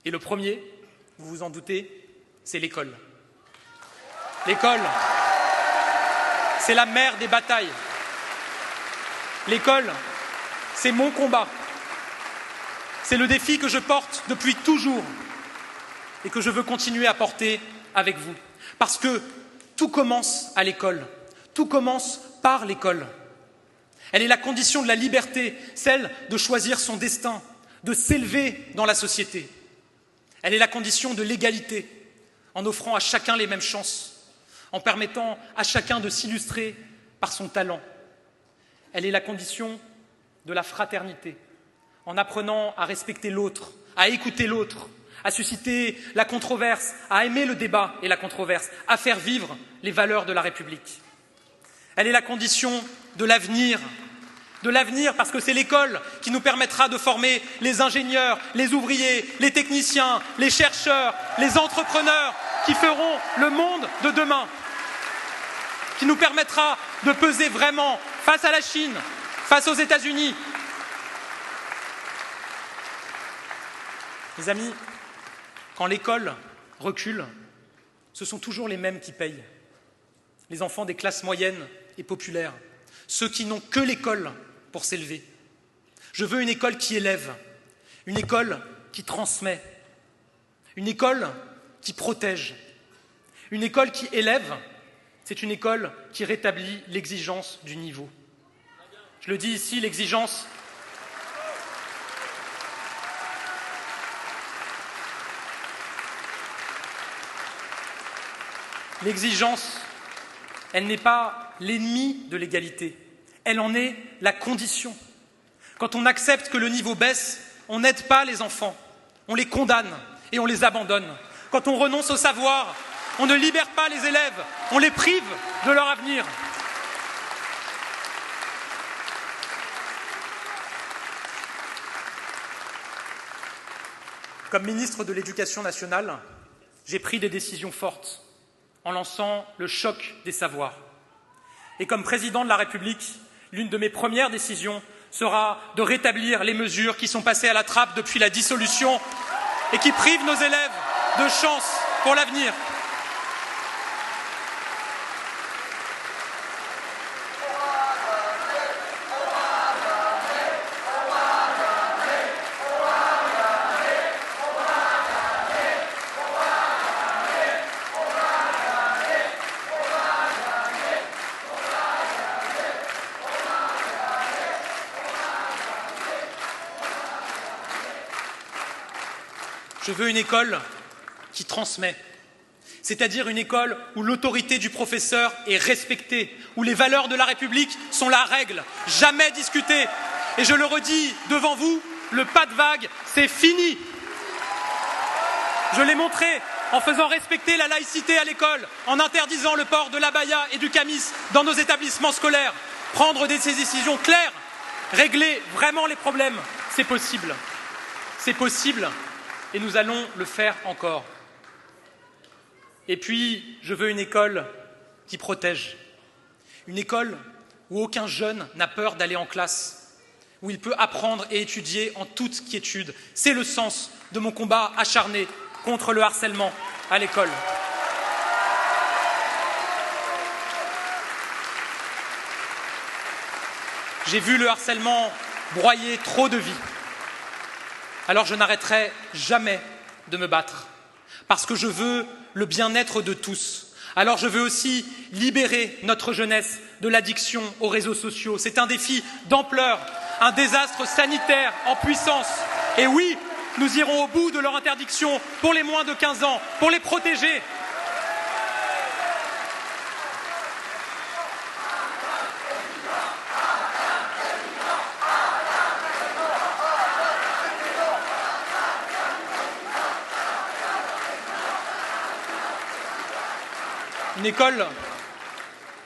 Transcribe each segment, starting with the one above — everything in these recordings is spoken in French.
Et le premier, vous vous en doutez, c'est l'école. L'école, c'est la mère des batailles. L'école, c'est mon combat. C'est le défi que je porte depuis toujours et que je veux continuer à porter avec vous. Parce que tout commence à l'école, tout commence par l'école. Elle est la condition de la liberté, celle de choisir son destin, de s'élever dans la société. Elle est la condition de l'égalité, en offrant à chacun les mêmes chances, en permettant à chacun de s'illustrer par son talent. Elle est la condition de la fraternité, en apprenant à respecter l'autre, à écouter l'autre, à susciter la controverse, à aimer le débat et la controverse, à faire vivre les valeurs de la République. Elle est la condition de l'avenir parce que c'est l'école qui nous permettra de former les ingénieurs, les ouvriers, les techniciens, les chercheurs, les entrepreneurs qui feront le monde de demain, qui nous permettra de peser vraiment face à la Chine, face aux États-Unis. Mes amis, quand l'école recule, ce sont toujours les mêmes qui payent. Les enfants des classes moyennes et populaires, ceux qui n'ont que l'école pour s'élever. Je veux une école qui élève, une école qui transmet, une école qui protège, une école qui élève, c'est une école qui rétablit l'exigence du niveau. Je le dis ici, l'exigence L'exigence, elle n'est pas l'ennemi de l'égalité, elle en est la condition. Quand on accepte que le niveau baisse, on n'aide pas les enfants, on les condamne et on les abandonne. Quand on renonce au savoir, on ne libère pas les élèves, on les prive de leur avenir. Comme ministre de l'Éducation nationale, j'ai pris des décisions fortes en lançant le choc des savoirs. Et comme président de la République, l'une de mes premières décisions sera de rétablir les mesures qui sont passées à la trappe depuis la dissolution et qui privent nos élèves de chance pour l'avenir. Je veux une école qui transmet, c'est-à-dire une école où l'autorité du professeur est respectée, où les valeurs de la République sont la règle, jamais discutées. Et je le redis devant vous, le pas de vague, c'est fini. Je l'ai montré en faisant respecter la laïcité à l'école, en interdisant le port de l'abaya et du camis dans nos établissements scolaires. Prendre des décisions claires, régler vraiment les problèmes, c'est possible. C'est possible. Et nous allons le faire encore. Et puis, je veux une école qui protège. Une école où aucun jeune n'a peur d'aller en classe, où il peut apprendre et étudier en toute quiétude. C'est le sens de mon combat acharné contre le harcèlement à l'école. J'ai vu le harcèlement broyer trop de vies. Alors je n'arrêterai jamais de me battre, parce que je veux le bien-être de tous. Alors je veux aussi libérer notre jeunesse de l'addiction aux réseaux sociaux. C'est un défi d'ampleur, un désastre sanitaire en puissance. Et oui, nous irons au bout de leur interdiction pour les moins de 15 ans, pour les protéger.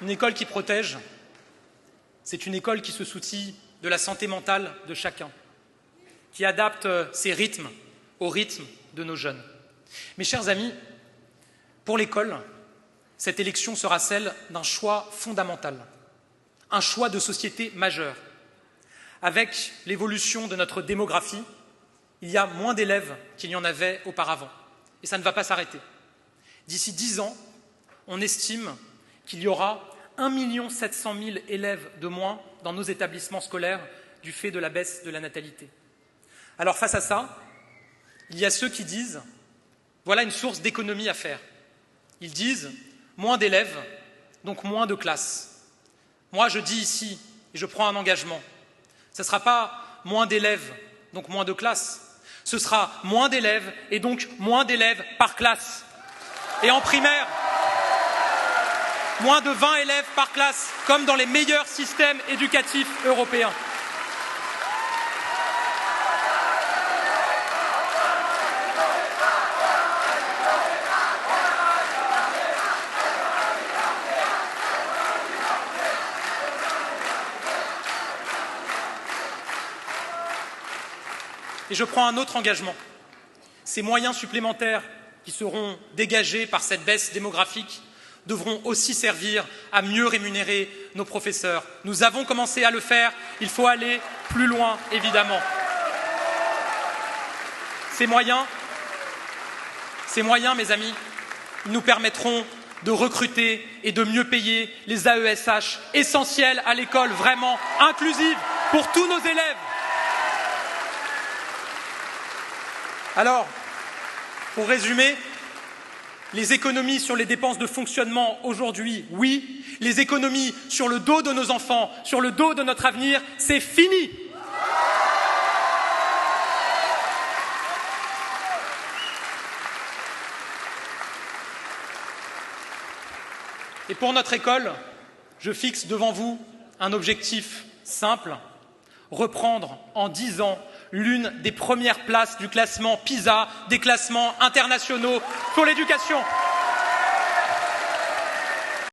Une école qui protège, c'est une école qui se soucie de la santé mentale de chacun, qui adapte ses rythmes au rythme de nos jeunes. Mes chers amis, pour l'école, cette élection sera celle d'un choix fondamental, un choix de société majeur. Avec l'évolution de notre démographie, il y a moins d'élèves qu'il y en avait auparavant. Et ça ne va pas s'arrêter. D'ici 10 ans, on estime qu'il y aura 1 700 000 élèves de moins dans nos établissements scolaires du fait de la baisse de la natalité. Alors face à ça, il y a ceux qui disent « voilà une source d'économie à faire ». Ils disent « moins d'élèves, donc moins de classes ». Moi, je dis ici, et je prends un engagement, ce ne sera pas moins d'élèves, donc moins de classes, ce sera moins d'élèves et donc moins d'élèves par classe. Et en primaire, moins de 20 élèves par classe, comme dans les meilleurs systèmes éducatifs européens. Et je prends un autre engagement. Ces moyens supplémentaires qui seront dégagés par cette baisse démographique devront aussi servir à mieux rémunérer nos professeurs. Nous avons commencé à le faire, il faut aller plus loin, évidemment. Ces moyens, mes amis, ils nous permettront de recruter et de mieux payer les AESH, essentiels à l'école vraiment inclusive pour tous nos élèves. Alors, pour résumer, les économies sur les dépenses de fonctionnement aujourd'hui, oui. Les économies sur le dos de nos enfants, sur le dos de notre avenir, c'est fini. Et pour notre école, je fixe devant vous un objectif simple, reprendre en 10 ans l'une des premières places du classement PISA, des classements internationaux pour l'éducation.